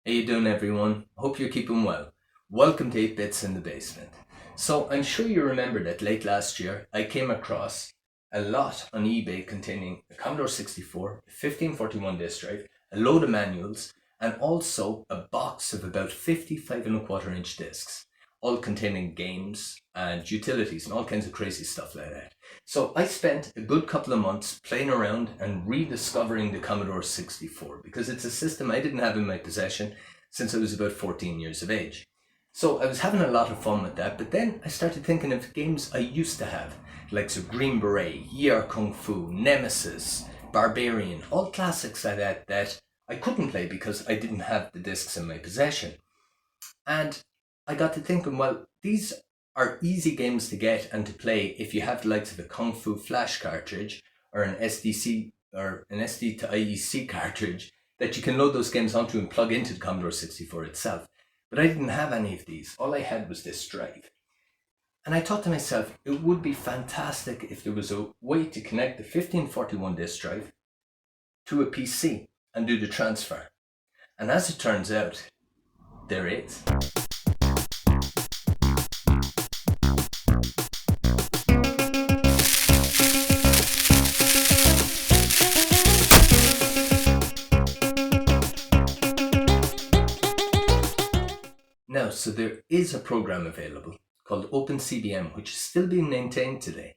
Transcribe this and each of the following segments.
How you doing, everyone? Hope you're keeping well. Welcome to 8 Bits in the Basement. So I'm sure you remember that late last year I came across a lot on eBay containing a Commodore 64, a 1541 disk drive, a load of manuals, and also a box of about 55 and a quarter inch discs, all containing games and utilities and all kinds of crazy stuff like that. So I spent a good couple of months playing around and rediscovering the Commodore 64 because it's a system I didn't have in my possession since I was about 14 years of age. So I was having a lot of fun with that, but then I started thinking of games I used to have, like so Green Beret, Year Kung Fu, Nemesis, Barbarian, all classics like that I couldn't play because I didn't have the discs in my possession. And I got to thinking, well, these are easy games to get and to play if you have the likes of a Kung Fu flash cartridge or an SDC or an SD to IEC cartridge that you can load those games onto and plug into the Commodore 64 itself. But I didn't have any of these. All I had was this drive. And I thought to myself, it would be fantastic if there was a way to connect the 1541 disk drive to a PC and do the transfer. And as it turns out, there is. Now, so there is a program available called OpenCBM, which is still being maintained today,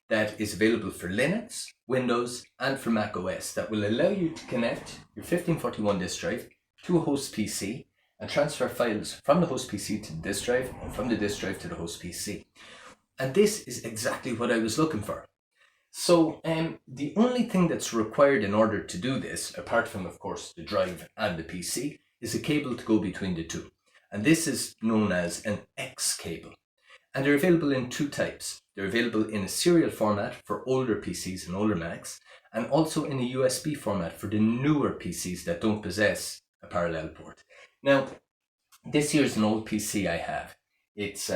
that is available for Linux, Windows, and for Mac OS that will allow you to connect your 1541 disk drive to a host PC and transfer files from the host PC to the disk drive and from the disk drive to the host PC. And this is exactly what I was looking for. So the only thing that's required in order to do this, apart from, of course, the drive and the PC, is a cable to go between the two. And this is known as an X cable. And they're available in two types. They're available in a serial format for older PCs and older Macs, and also in a USB format for the newer PCs that don't possess a parallel port. Now, this here's an old PC I have. It's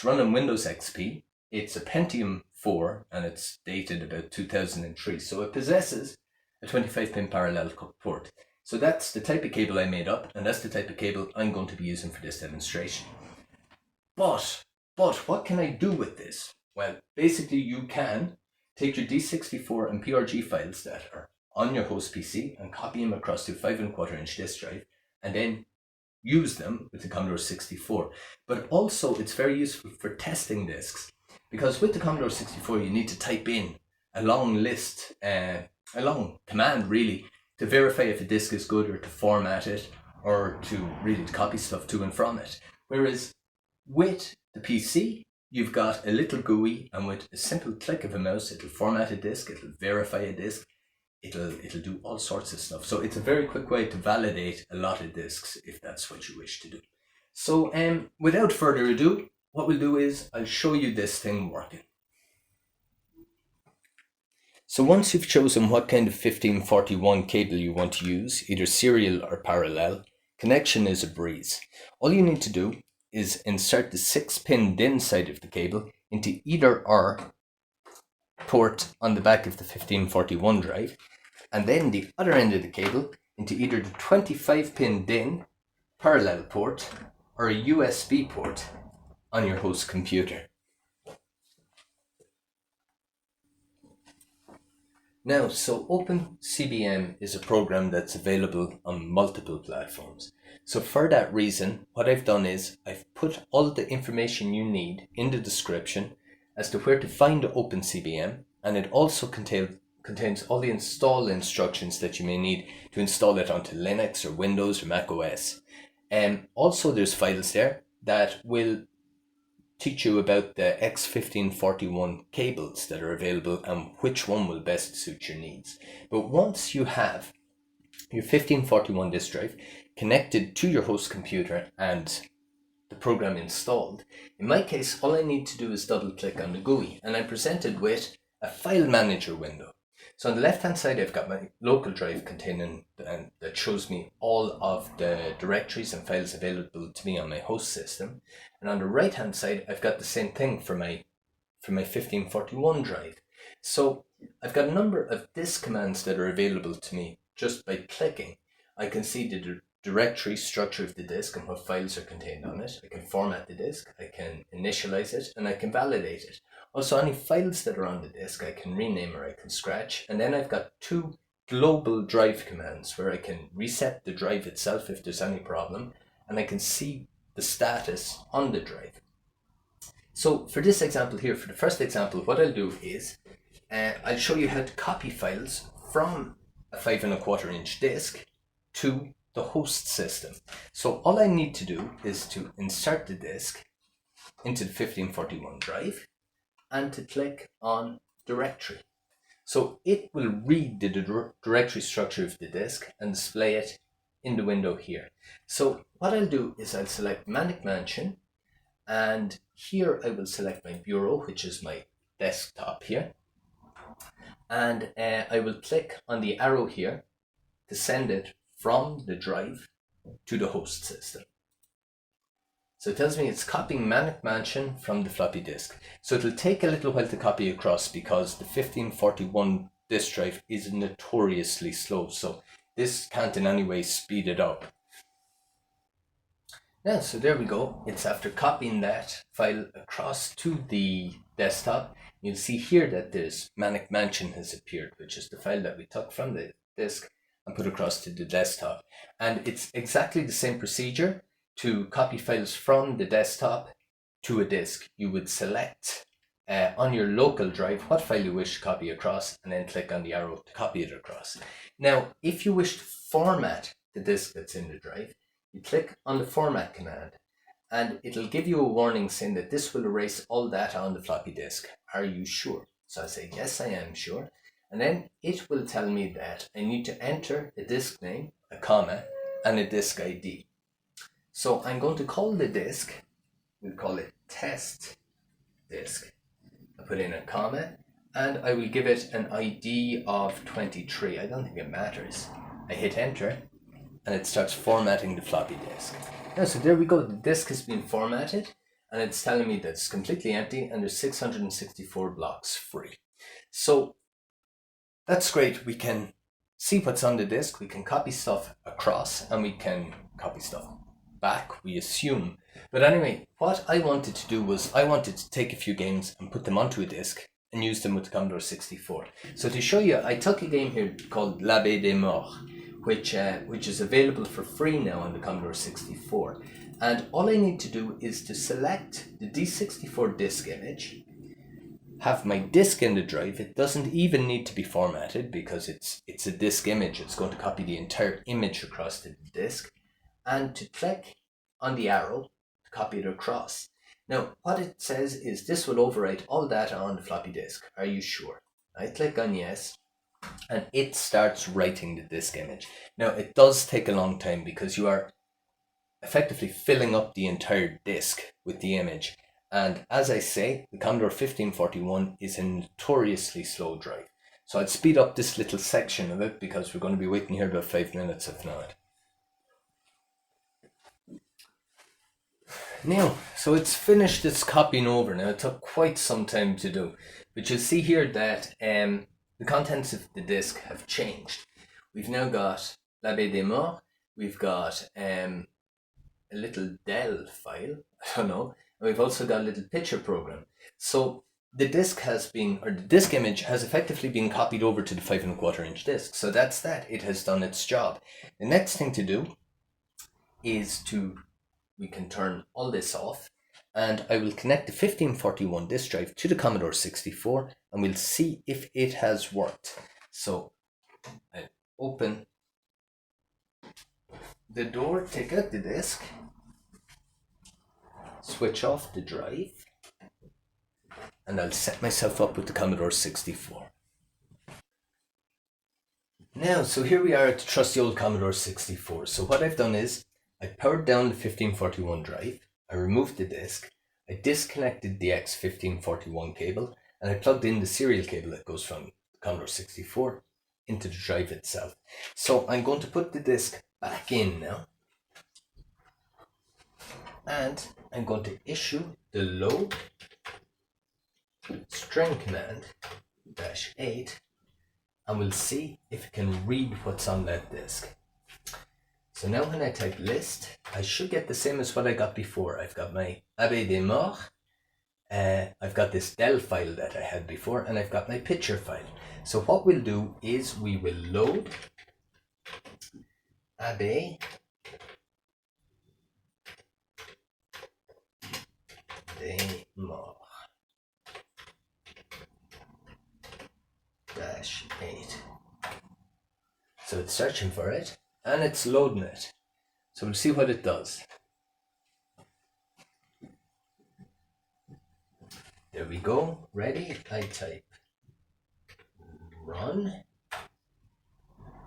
running Windows XP. It's a Pentium 4, and it's dated about 2003. So it possesses a 25-pin parallel port. So that's the type of cable I made up, and that's the type of cable I'm going to be using for this demonstration. But what can I do with this? Well, basically you can take your d64 and PRG files that are on your host PC and copy them across to a 5 and a quarter inch disk drive, and then use them with the Commodore 64. But also it's very useful for testing disks, because with the Commodore 64 you need to type in a long list, a long command really, to verify if a disk is good or to format it or to really copy stuff to and from it. Whereas with the PC, you've got a little GUI, and with a simple click of a mouse, it'll format a disk, it'll verify a disk, it'll do all sorts of stuff. So it's a very quick way to validate a lot of disks if that's what you wish to do. So without further ado, what we'll do is I'll show you this thing working. So once you've chosen what kind of 1541 cable you want to use, either serial or parallel, connection is a breeze. All you need to do is insert the 6-pin DIN side of the cable into either or port on the back of the 1541 drive, and then the other end of the cable into either the 25-pin DIN parallel port or a USB port on your host computer. Now, so OpenCBM is a program that's available on multiple platforms. So for that reason, what I've done is I've put all the information you need in the description as to where to find OpenCBM, and it also contains all the install instructions that you may need to install it onto Linux or Windows or Mac OS. And also there's files there that will teach you about the X1541 cables that are available and which one will best suit your needs. But once you have your 1541 disk drive connected to your host computer and the program installed, in my case, all I need to do is double click on the GUI, and I'm presented with a file manager window. So on the left hand side, I've got my local drive containing, and that shows me all of the directories and files available to me on my host system. And on the right hand side, I've got the same thing for my 1541 drive. So I've got a number of disk commands that are available to me just by clicking. I can see directory structure of the disk and what files are contained on it. I can format the disk, I can initialize it, and I can validate it. Also, any files that are on the disk I can rename or I can scratch. And then I've got two global drive commands where I can reset the drive itself if there's any problem, and I can see the status on the drive. So for this example here, for the first example, what I'll do is I'll show you how to copy files from a 5 1/4 inch disk to the host system. So all I need to do is to insert the disk into the 1541 drive and to click on directory. So it will read the directory structure of the disk and display it in the window here. So what I'll do is I'll select Manic Mansion, and here I will select my bureau, which is my desktop here. And I will click on the arrow here to send it from the drive to the host system. So it tells me it's copying Manic Mansion from the floppy disk. So it'll take a little while to copy across because the 1541 disk drive is notoriously slow. So this can't in any way speed it up. Now, so there we go. It's after copying that file across to the desktop. You'll see here that this Manic Mansion has appeared, which is the file that we took from the disk and put across to the desktop. And it's exactly the same procedure to copy files from the desktop to a disk. You would select on your local drive what file you wish to copy across and then click on the arrow to copy it across. Now, if you wish to format the disk that's in the drive, you click on the format command and it'll give you a warning saying that this will erase all data on the floppy disk. Are you sure? So I say, yes, I am sure. And then it will tell me that I need to enter a disk name, a comma, and a disk ID. So I'm going to call the disk, we'll call it test disk. I put in a comma and I will give it an ID of 23. I don't think it matters. I hit enter and it starts formatting the floppy disk. Now, so there we go. The disk has been formatted and it's telling me that it's completely empty and there's 664 blocks free. So that's great. We can see what's on the disk. We can copy stuff across and we can copy stuff back, we assume. But anyway, what I wanted to do was I wanted to take a few games and put them onto a disk and use them with the Commodore 64. So to show you, I took a game here called L'Abbé des Morts, which is available for free now on the Commodore 64. And all I need to do is to select the d64 disk image, have my disk in the drive. It doesn't even need to be formatted because it's a disk image. It's going to copy the entire image across to the disk, and to click on the arrow to copy it across. Now, what it says is this will overwrite all data on the floppy disk. Are you sure? I click on yes, and it starts writing the disk image. Now, it does take a long time because you are effectively filling up the entire disk with the image. And as I say, the Commodore 1541 is a notoriously slow drive. So I'd speed up this little section of it because we're going to be waiting here about 5 minutes if not. Now, so it's finished its copying over. Now, it took quite some time to do. But you'll see here that the contents of the disk have changed. We've now got L'Abbé des Morts. We've got a little Dell file. I don't know. And we've also got a little picture program. So the disk has been, or the disk image has effectively been copied over to the 5 1/4 inch disk. So that's that. It has done its job. The next thing to do is we can turn all this off, and I will connect the 1541 disk drive to the Commodore 64 and we'll see if it has worked. So I open the door, take out the disk, switch off the drive, and I'll set myself up with the Commodore 64. Now, so here we are at the trusty old Commodore 64. So what I've done is I powered down the 1541 drive, I removed the disk, I disconnected the X1541 cable, and I plugged in the serial cable that goes from the Commodore 64 into the drive itself. So I'm going to put the disk back in now, and I'm going to issue the load string command -8, and we'll see if it can read what's on that disk. So now when I type list, I should get the same as what I got before. I've got my Abbé des Morts, I've got this del file that I had before, and I've got my picture file. So what we'll do is we will load Abbé des Morts -8. So it's searching for it and it's loading it. So we'll see what it does. There we go. Ready? I type run.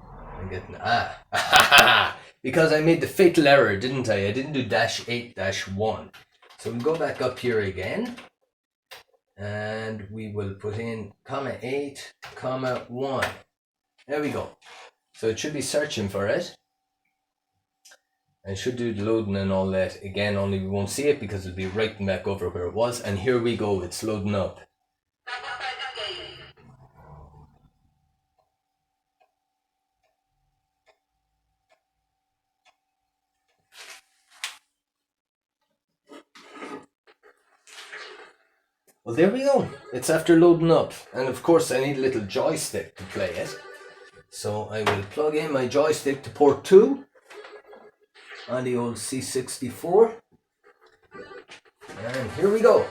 I'm getting because I made the fatal error, didn't I? I didn't do -8 -1. So we'll go back up here again. And we will put in -8, -1. There we go. So it should be searching for it. And should do the loading and all that again, only we won't see it because it'll be right back over where it was. And here we go, it's loading up. Well, there we go. It's after loading up. And of course I need a little joystick to play it. So I will plug in my joystick to port 2 on the old C64. And here we go.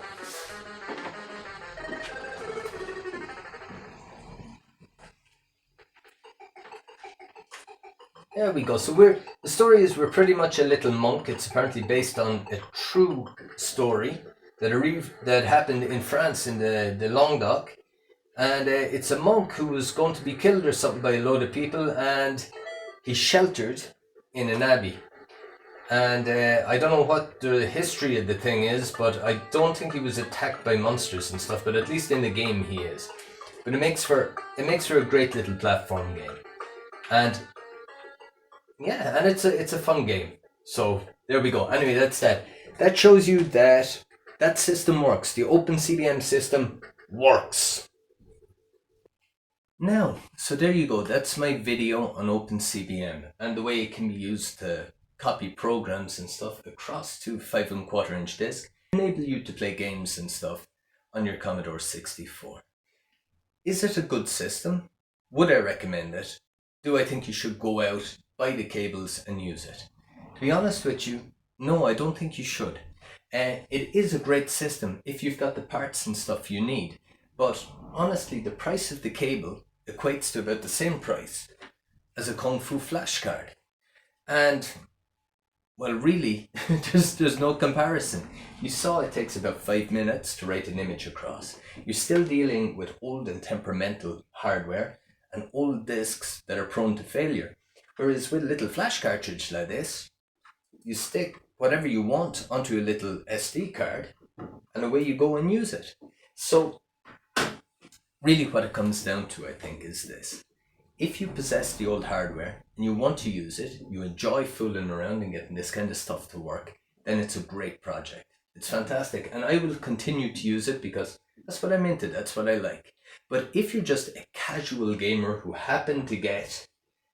There we go. So the story is we're pretty much a little monk. It's apparently based on a true story that happened in France in the Languedoc. And it's a monk who was going to be killed or something by a load of people, and he's sheltered in an abbey. And I don't know what the history of the thing is, but I don't think he was attacked by monsters and stuff, but at least in the game he is. But it makes for a great little platform game. And yeah, and it's a fun game. So there we go. Anyway, that's that. That shows you that system works. The OpenCBM system works. Now, so there you go. That's my video on OpenCBM and the way it can be used to copy programs and stuff across to 5 1/4 inch disc, enable you to play games and stuff on your Commodore 64. Is it a good system? Would I recommend it? Do I think you should go out, buy the cables and use it? To be honest with you, no, I don't think you should. It is a great system if you've got the parts and stuff you need, but honestly the price of the cable equates to about the same price as a Kung Fu flash card. And well, really, there's no comparison. You saw it takes about 5 minutes to write an image across. You're still dealing with old and temperamental hardware and old discs that are prone to failure. Whereas with a little flash cartridge like this, you stick whatever you want onto a little SD card and away you go and use it. So really what it comes down to, I think, is this. If you possess the old hardware and you want to use it, you enjoy fooling around and getting this kind of stuff to work, then it's a great project. It's fantastic, and I will continue to use it because that's what I'm into, that's what I like. But if you're just a casual gamer who happened to get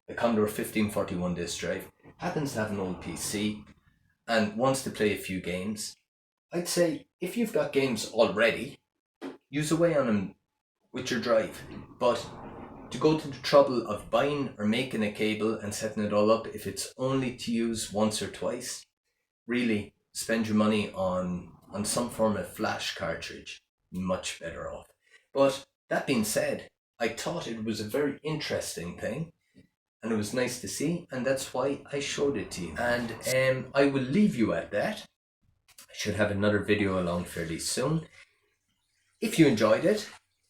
a Commodore 1541 disk drive, happens to have an old PC, and wants to play a few games, I'd say if you've got games already, use away on them with your drive. But to go to the trouble of buying or making a cable and setting it all up, if it's only to use once or twice, really spend your money on some form of flash cartridge. Much better off. But that being said, I thought it was a very interesting thing and it was nice to see, and that's why I showed it to you. And I will leave you at that. I should have another video along fairly soon. If you enjoyed it,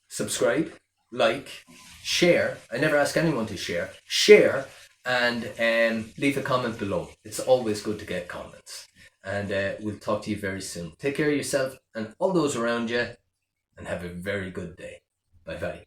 subscribe, like, share. I never ask anyone to share. Share and leave a comment below. It's always good to get comments. And we'll talk to you very soon. Take care of yourself and all those around you, and have a very good day. Bye bye.